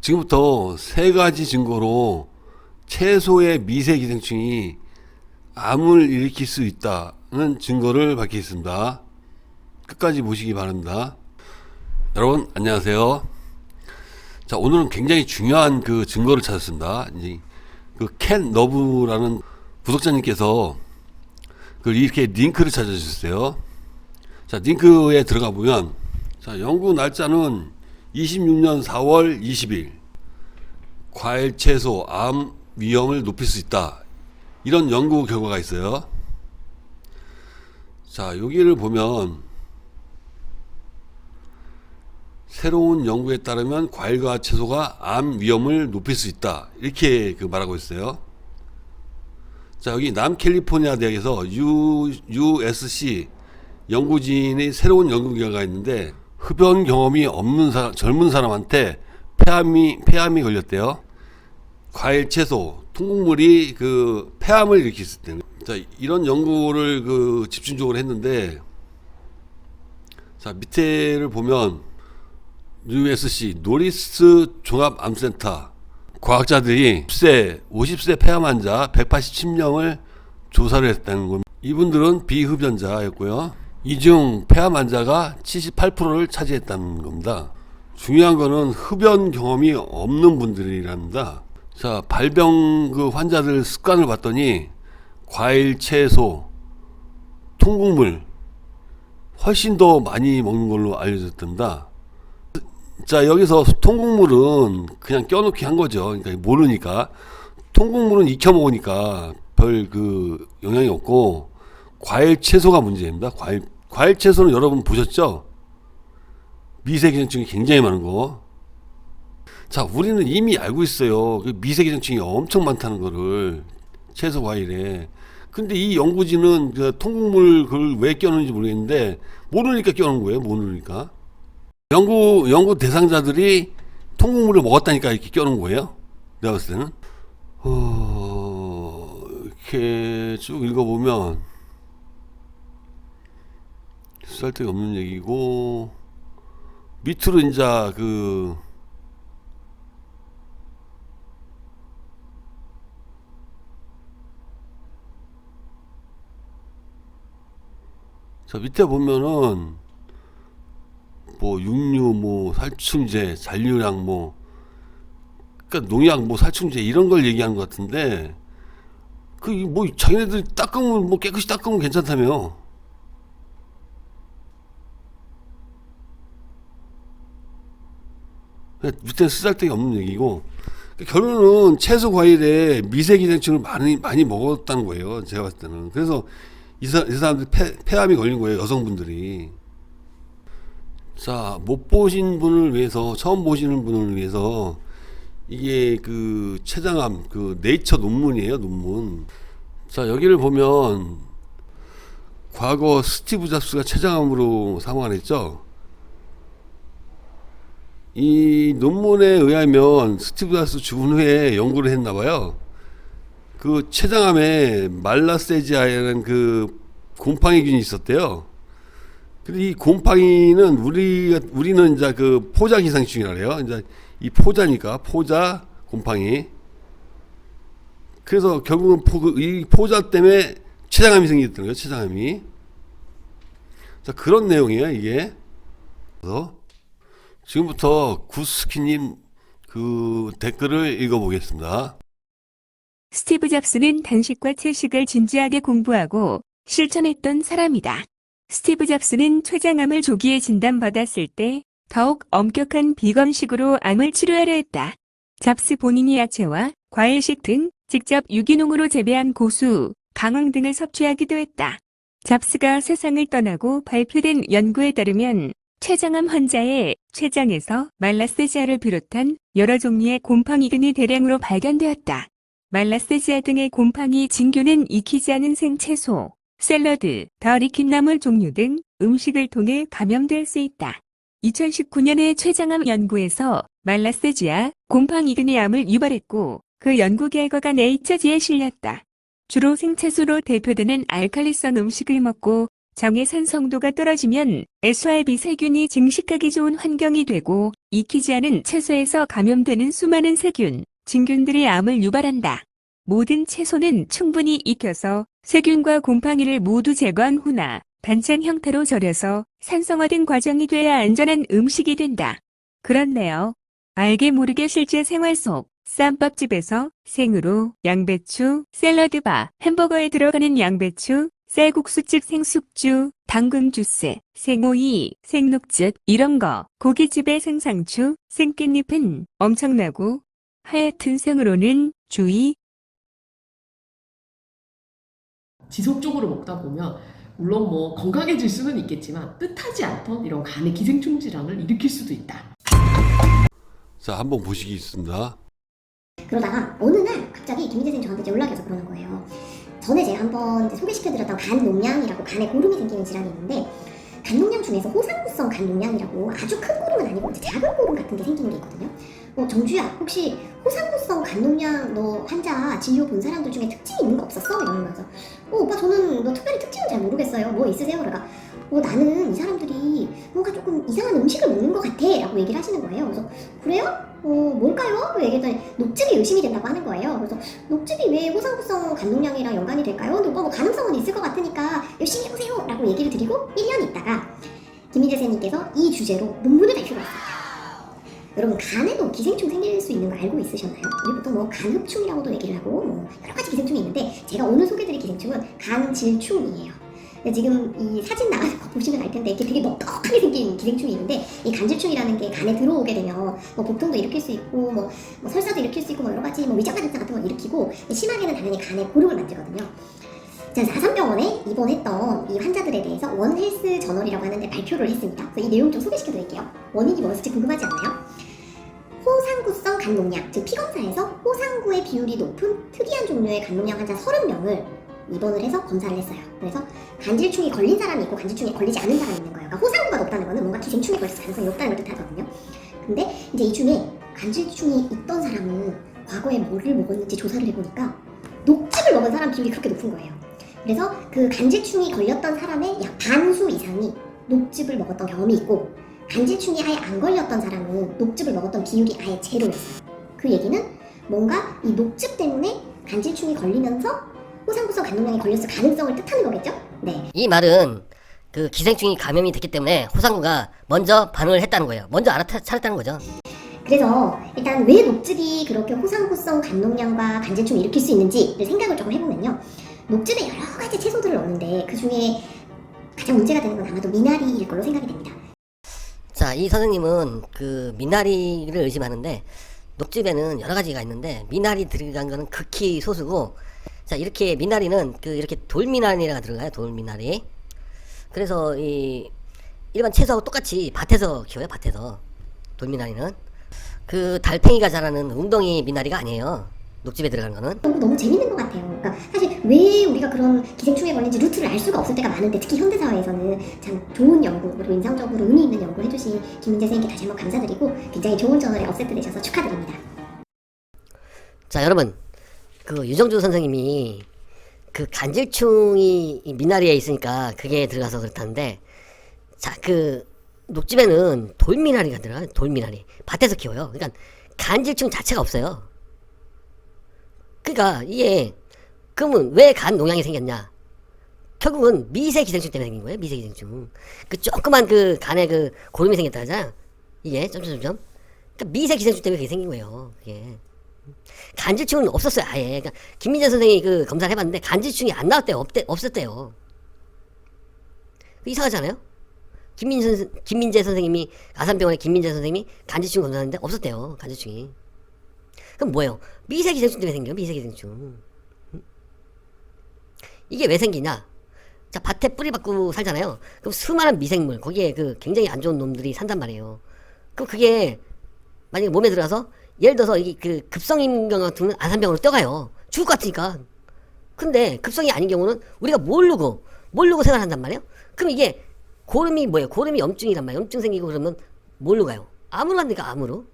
지금부터 세 가지 증거로 채소의 미세 기생충이 암을 일으킬 수 있다는 증거를 밝히겠습니다. 끝까지 보시기 바랍니다. 여러분 안녕하세요. 자, 오늘은 굉장히 중요한 그 증거를 찾았습니다. 이제 그 캔 너브라는 구독자님께서 이렇게 링크를 찾아주셨어요. 자, 링크에 들어가 보면, 자, 연구 날짜는 26년 4월 20일. 과일, 채소, 암 위험을 높일 수 있다. 이런 연구 결과가 있어요. 자, 여기를 보면, 새로운 연구에 따르면 과일과 채소가 암 위험을 높일 수 있다. 이렇게 말하고 있어요. 자, 여기 남캘리포니아 대학에서 USC 연구진의 새로운 연구 결과가 있는데, 흡연 경험이 없는 젊은 사람한테 폐암이 걸렸대요. 과일, 채소, 통곡물이 폐암을 일으킬 수 있대요. 자, 이런 연구를 집중적으로 했는데, 자, 밑에를 보면 USC 노리스 종합암센터 과학자들이 50세 폐암 환자 187명을 조사를 했다는 겁니다. 이분들은 비흡연자였고요. 이 중 폐암 환자가 78%를 차지했다는 겁니다. 중요한 거는 흡연 경험이 없는 분들이랍니다. 자, 발병 환자들 습관을 봤더니 과일, 채소, 통곡물 훨씬 더 많이 먹는 걸로 알려졌답니다. 자, 여기서 통곡물은 그냥 껴놓기 한 거죠. 그러니까 모르니까. 통곡물은 익혀 먹으니까 별 영향이 없고, 과일, 채소가 문제입니다. 과일, 채소는 여러분 보셨죠? 미세기생충이 굉장히 많은 거. 자, 우리는 이미 알고 있어요. 미세기생충이 엄청 많다는 거를, 채소, 과일에. 근데 이 연구진은 통곡물 그걸 왜 껴놓는지 모르겠는데, 모르니까 껴놓은 거예요. 모르니까. 연구 대상자들이 통곡물을 먹었다니까 이렇게 껴놓은 거예요. 내가 봤을 때는. 이렇게 쭉 읽어보면, 쓸데가 없는 얘기고, 밑으로 이제 자, 밑에 보면은 육류, 살충제, 잔류량, 그러니까 농약, 살충제 이런 걸 얘기하는 것 같은데, 자기네들 닦으면 깨끗이 닦으면 괜찮다며. 밑에 쓰잘데기 없는 얘기고, 결론은 채소 과일에 미세기생충을 많이 먹었다는 거예요. 제가 봤을 때는. 그래서 이 사람들 폐암이 걸린 거예요. 여성분들이. 자, 못 보신 분을 위해서, 처음 보시는 분을 위해서, 이게 췌장암 네이처 논문이에요. 논문. 자, 여기를 보면 과거 스티브 잡스가 췌장암으로 사망을 했죠. 이 논문에 의하면 스티브 잡스 죽은 후에 연구를 했나봐요. 췌장암에 말라세지아라는 곰팡이균이 있었대요. 근데 이 곰팡이는 우리는 이제 포자 기생충이라 그래요. 이제 이 포자니까 포자 곰팡이. 그래서 결국은 이 포자 때문에 췌장암이 생겼던 거예요. 췌장암이. 자, 그런 내용이에요, 이게. 그래서 지금부터 구스키님 댓글을 읽어보겠습니다. 스티브 잡스는 단식과 채식을 진지하게 공부하고 실천했던 사람이다. 스티브 잡스는 췌장암을 조기에 진단받았을 때 더욱 엄격한 비건식으로 암을 치료하려 했다. 잡스 본인이 야채와 과일식 등 직접 유기농으로 재배한 고수, 강황 등을 섭취하기도 했다. 잡스가 세상을 떠나고 발표된 연구에 따르면 췌장암 환자의 췌장에서 말라세지아를 비롯한 여러 종류의 곰팡이균이 대량으로 발견되었다. 말라세지아 등의 곰팡이 진균은 익히지 않은 생채소, 샐러드, 덜 익힌 나물 종류 등 음식을 통해 감염될 수 있다. 2019년에 췌장암 연구에서 말라세지아 곰팡이균이 암을 유발했고, 그 연구 결과가 네이처지에 실렸다. 주로 생채소로 대표되는 알칼리성 음식을 먹고 정액산 성도가 떨어지면 SRB 세균이 증식하기 좋은 환경이 되고 익히지 않은 채소에서 감염되는 수많은 세균, 진균들이 암을 유발한다. 모든 채소는 충분히 익혀서 세균과 곰팡이를 모두 제거한 후나 반찬 형태로 절여서 산성화된 과정이 돼야 안전한 음식이 된다. 그렇네요. 알게 모르게 실제 생활 속 쌈밥집에서 생으로 양배추, 샐러드바, 햄버거에 들어가는 양배추, 쌀국수집 생숙주, 당근 주스, 생오이, 생녹즙 이런 거, 고깃집의 생상추, 생깻잎은 엄청나고 하얗든 생으로는 주의. 지속적으로 먹다 보면 물론 뭐 건강해질 수는 있겠지만 뜻하지 않던 이런 간의 기생충 질환을 일으킬 수도 있다. 자, 한번 보시겠습니다. 그러다가 어느 날 갑자기 김민재 선생님 저한테 이제 연락이 와서 그러는 거예요. 전에 제가 한번 이제 소개시켜드렸던 간농양이라고 간에 고름이 생기는 질환이 있는데 간농양 중에서 호상구성 간농양이라고 아주 큰 고름은 아니고 이제 작은 고름 같은 게 생기는 게 있거든요. 정주야 혹시 호상구성 간농양 너 환자 진료 본 사람들 중에 특징이 있는 거 없었어? 이러면서 오빠 저는 뭐 특별히 특징은 잘 모르겠어요. 뭐 있으세요? 그러니까 나는 이 사람들이 뭔가 조금 이상한 음식을 먹는 것 같아 라고 얘기를 하시는 거예요. 그래서 그래요? 뭘까요? 얘기했더니 녹즙이 의심이 된다고 하는 거예요. 그래서 녹즙이 왜 호상구성 간농양이랑 연관이 될까요? 근데 오빠 뭐 가능성은 있을 것 같으니까 열심히 해보세요 라고 얘기를 드리고 1년 있다가 김민재 선생님께서 이 주제로 논문을 발표를 했습니다. 여러분 간에도 기생충 생길 수 있는 거 알고 있으셨나요? 우리 보통 뭐 간흡충이라고도 얘기를 하고 뭐 여러 가지 기생충이 있는데 제가 오늘 소개드릴 기생충은 간질충이에요. 지금 이 사진 나가는 거 보시면 알 텐데 이렇게 되게 넉넉하게 생긴 기생충이 있는데 이 간질충이라는 게 간에 들어오게 되면 뭐 복통도 일으킬 수 있고 뭐 설사도 일으킬 수 있고 뭐 여러 가지 뭐 위장관 증상 같은 걸 일으키고 심하게는 당연히 간에 고름을 만들거든요. 제가 아산병원에 입원했던 이 환자들에 대해서 원헬스 저널이라고 하는데 발표를 했습니다. 그래서 이 내용 좀 소개시켜 드릴게요. 원인이 뭐였을지 궁금하지 않나요? 호상구성 간농양, 즉 피검사에서 호상구의 비율이 높은 특이한 종류의 간농양 환자 30명을 입원을 해서 검사를 했어요. 그래서 간질충이 걸린 사람이 있고 간질충이 걸리지 않은 사람이 있는 거예요. 그러니까 호상구가 높다는 거는 뭔가 기생충이 걸릴 가능성이 높다는 걸 뜻하거든요. 근데 이제 이 중에 간질충이 있던 사람은 과거에 뭐를 먹었는지 조사를 해보니까 녹즙을 먹은 사람 비율이 그렇게 높은 거예요. 그래서 그 간질충이 걸렸던 사람의 약 반수 이상이 녹즙을 먹었던 경험이 있고 간질충이 아예 안 걸렸던 사람은 녹즙을 먹었던 비율이 아예 제로였어요. 그 얘기는 뭔가 이 녹즙 때문에 간질충이 걸리면서 호상구성 간농양이 걸렸을 가능성을 뜻하는 거겠죠? 네. 이 말은 그 기생충이 감염이 됐기 때문에 호상구가 먼저 반응을 했다는 거예요. 먼저 알아차렸다는 거죠. 그래서 일단 왜 녹즙이 그렇게 호상구성 간농양과 간질충을 일으킬 수 있는지를 생각을 조금 해보면요. 녹즙에 여러 가지 채소들을 넣는데 그 중에 가장 문제가 되는 건 아마도 미나리일 걸로 생각이 됩니다. 자, 이 선생님은 그 미나리를 의심하는데 녹즙에는 여러 가지가 있는데 미나리 들어간 거는 극히 소수고 자, 이렇게 미나리는 그 이렇게 돌미나리가 들어가요. 돌미나리. 그래서 이 일반 채소하고 똑같이 밭에서 키워요. 밭에서. 돌미나리는 그 달팽이가 자라는 웅덩이 미나리가 아니에요. 녹즙에 들어가는 거는. 너무 재밌는 것 같아요. 그러니까 사실 왜 우리가 그런 기생충에 걸린지 루트를 알 수가 없을 때가 많은데 특히 현대사회에서는 참 좋은 연구 그리고 인상적으로 의미 있는 연구를 해주신 김민재 선생님께 다시 한번 감사드리고 굉장히 좋은 저널에 업세트 되셔서 축하드립니다. 자, 여러분. 그 유정주 선생님이 그 간질충이 미나리에 있으니까 그게 들어가서 그렇다는데 자, 그 녹즙에는 돌미나리가 들어가요. 돌미나리. 밭에서 키워요. 그러니까 간질충 자체가 없어요. 그러니까 이게 그러면 왜 간 농양이 생겼냐? 결국은 미세 기생충 때문에 생긴 거예요. 미세 기생충. 그 조그만 그 간에 그 고름이 생겼다 하잖아. 이게 점점점점. 그러니까 미세 기생충 때문에 그게 생긴 거예요. 그게. 간질충은 없었어요. 아예. 그러니까 김민재 선생이 그 검사를 해봤는데 간질충이 안 나왔대요. 없었대요. 이상하잖아요. 김민재 선생님이 아산병원의 김민재 선생님이 간질충 검사했는데 없었대요. 간질충이. 그럼 뭐예요? 미세 기생충 때문에 생겨요. 미세 기생충. 이게 왜 생기냐? 자, 밭에 뿌리 박고 살잖아요. 그럼 수많은 미생물 거기에 그 굉장히 안 좋은 놈들이 산단 말이에요. 그럼 그게 만약에 몸에 들어가서 예를 들어서 이게 그 급성인 경우 같은 경우는 아산병으로 뛰어가요. 죽을 것 같으니까. 근데 급성이 아닌 경우는 우리가 모르고 생활한단 말이에요. 그럼 이게 고름이 뭐예요? 고름이 염증이란 말이에요. 염증 생기고 그러면 뭘로 가요? 암으로 갑니까? 암으로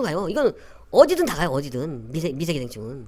가요. 이건 어디든 다 가요. 어디든 미세기생충은.